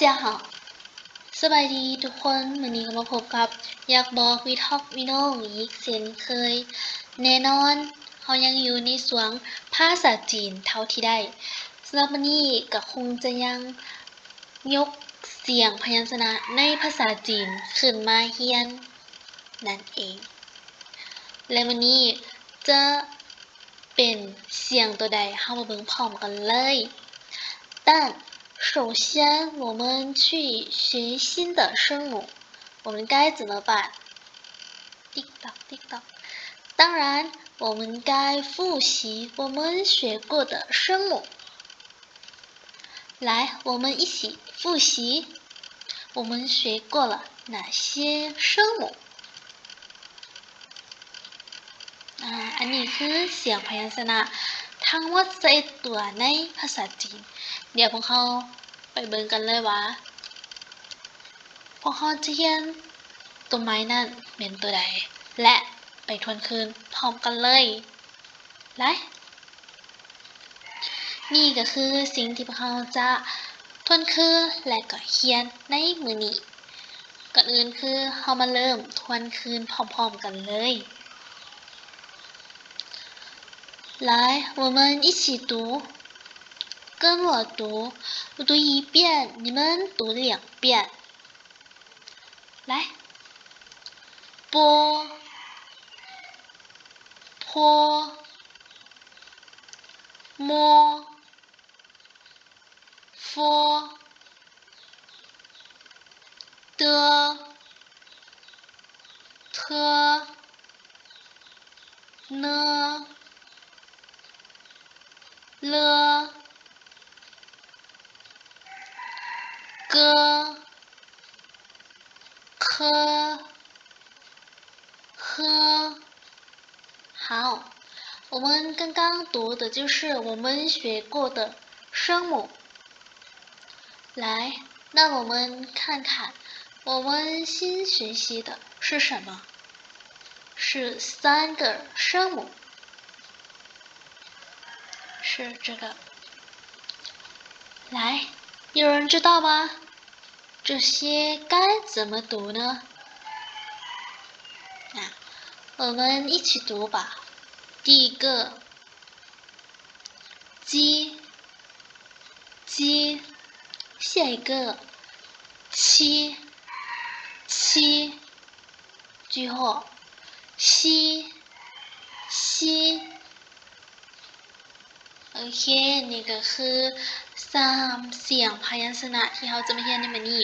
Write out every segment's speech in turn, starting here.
家好สบายดีทุกคนวันนี้ก็มาพบกับอยากบอกวีท็อกวิน้องอีกเช่นเคยแน่นอนเขายังอยู่ในส่วนภาษาจีนเท่าที่ได้สำหรับวันนี้ก็คงจะยังยกเสียงพยัญชนะในภาษาจีนขึ้นมาเรียนนั่นเองและวันนี้จะเป็นเสียงตัวใดเฮามาเบิ่งพร้อมกันเลย但首先我们去学新的声母我们该怎么办ติ๊กต๊อกติ๊กต๊อก当然我们该复习我们学过的声母来我们一起复习我们学过了哪些声母อันนี้คือเสียงพยัญชนะทั้งหมด11ตัวในภาษาจีนเดี๋ยวพวกเขาไปเบิ่งกันเลยว่าพวกเขาจะเรียนตัวไม้นั่นเป็นตัวใดและไปทวนคืนพร้อมกันเลยไล่นี่ก็คือสิ่งที่พวกเขาจะทวนคืนและก็เรียนในมื้อนี้ก่อนอื่นคือเฮามาเริ่มทวนคืนพร้อมๆกันเลย来，我们一起读，跟我读，我读一遍，你们读2遍。来，波，坡，摸，佛，的，特，呢。了个科呵好我们刚刚读的就是我们学过的声母来那我们看看我们新学习的是什么是3个声母是这个来有人知道吗这些该怎么读呢我们一起读吧第一个鸡鸡下一个七七最后西西โอเคนี่ก็คือ3เสียงพยัญชนะที่เราจะมาเรียนในมื้อนี้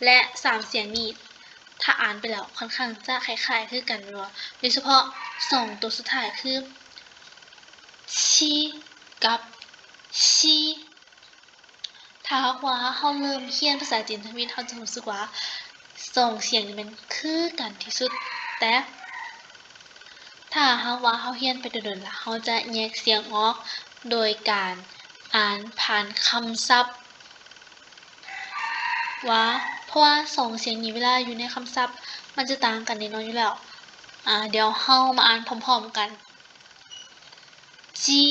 และ3เสียงนี้ถ้าอ่านไปแล้วค่อนข้างจะคล้ายๆคือกันโดยเฉพาะ2ตัวสุดท้ายคือชีกับชีถ้าว่าเราเริ่มเรียนภาษาจีนทวีตเราจะรู้สึกว่า2เสียงนี้มันคือกันที่สุดแต่ถ้าว่าเราเรียนไปโดนๆล่ะเราจะแยกเสียงออกโดยการอ่านผ่านคำศัพท์ว่าเพราะว่า2เสียงนี้เวลาอยู่ในคำศัพท์มันจะต่างกันแน่นอนอยู่แล้วเดี๋ยวเรามาอ่านพร้อมๆกันจี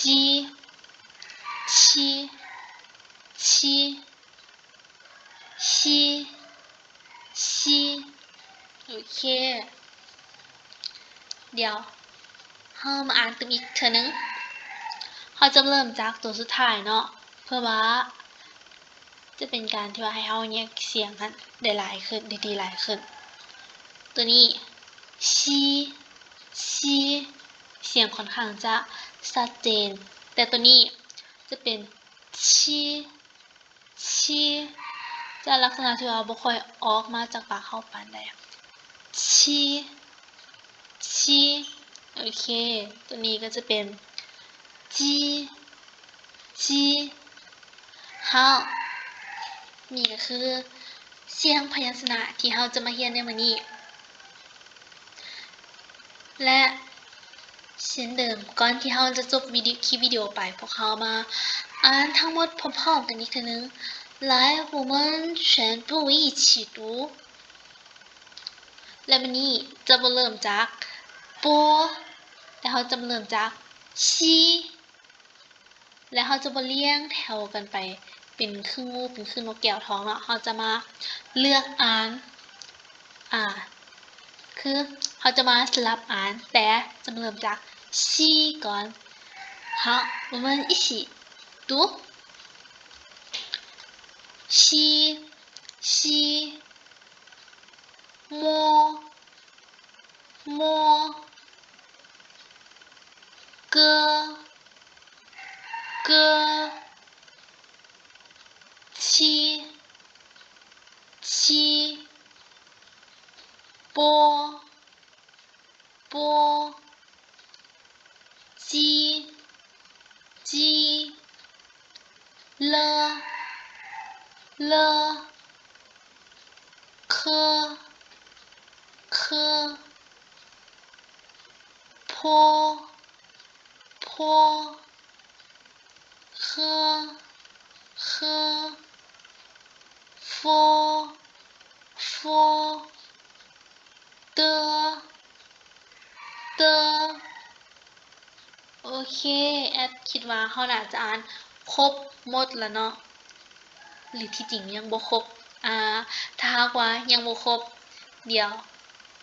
จีชีชีชีชีโอเคเดี๋ยวเรามาอ่านตึมอีกเทื่อนึงเราจะเริ่มจากตัวสุดท้ายเนาะเพื่อว่าจะเป็นการที่ว่าให้เราแยกเสียงกันได้หลายขึ้นได้ดีหลายขึ้นตัวนี้ชีชีเสียงค่อนข้างจะชัดเจนแต่ตัวนี้จะเป็นชีชีจะลักษณะที่ว่าบ่ค่อยออกมาจากปากเราปานใดชีชีโอเคตัวนี้ก็จะเป็นจีจี好นี่ก็คือเสียงพยัญชนะที่เราจะมาเรียนในมื้อนี้และเช่นเดิมก่อนที่เราจะจบคลิปวิดีโอไปพวกเรามาอ่านทั้งหมดพร้อมๆกันอีกครั้งนึง来我们全部一起读และมื้อนี้จะบ่เริ่มจากปัวแต่เราจะเริ่มจากชี แล้วเราจะบ่เรียงแถวกันไปเป็นครึ่งงูเป็นครึ่งนกแก้วท้องเนาะเราจะมาเลือกอ่านคือเราจะมาสลับอ่านแต่จะเริ่มจากชีก่อน好我们一起读西西摸摸歌歌七七波波鸡鸡了了科科坡坡喝喝佛佛的的โอเคแอดคิดว่าเขาน่าจะอ่านครบหมดแล้วเนาะหรือที่จริงยังบ่ครบถ้าหากว่ายังบ่ครบเดี๋ยว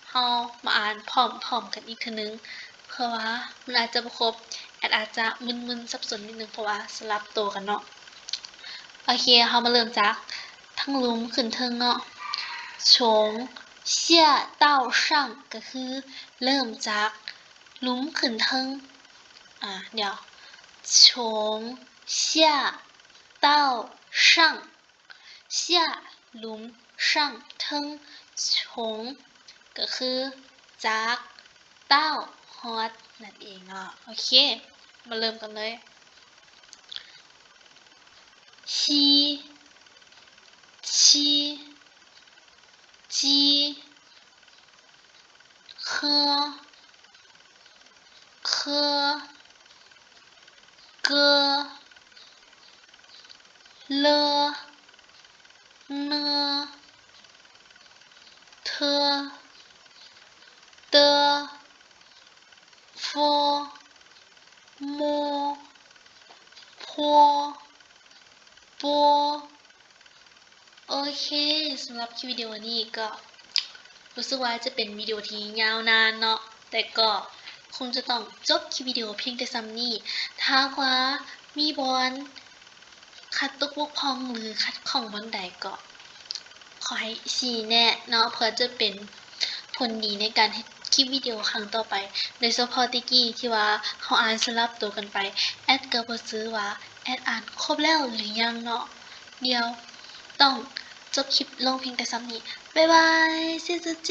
เรามาอ่านพร้อมๆกันอีกเทื่อนึงเพราะว่ามันอาจจะบ่ครบแอดอาจจะมึนๆสับสนนิดนึงเพราะว่าสลับตัวกันเนาะโอเคเรามาเริ่มจากทั้งหลุมขึ้นเทิงเนาะ从下到上ก็คือเริ่มจากหลุมขึ้นเทิงเดี๋ยว从下到上下หลุม上เทิง从ก็คือจากเต้าฮอตนั่นเองเนาะโอเคมาเริ่มกันเลย西七鸡喝喝歌了呢特的佛摸坡波โอเคสำหรับคลิปวิดีโอนี้ก็รู้สึกว่าจะเป็นวิดีโอที่ยาวนานเนาะแต่ก็คงจะต้องจบคลิปวิดีโอเพียงแต่ซ้ำนี้ถ้าว่ามีบอลขัดตกบกพร่องหรือขัดข้องบนใดก็ขอให้ชี้แนะเนาะเพื่อจะเป็นผลดีในการคลิปวิดีโอครั้งต่อไปโดยเฉพาะตะกี้ที่ว่าเขาอ่านสลับตัวกันไปแอดก็บ่ซื้อว่าแอดอ่านครบแล้วหรือยังเนาะเดี๋ยวต้องจบคลิปลงเพียงแต่ซ้ำนี้บ๊ายบาย谢谢见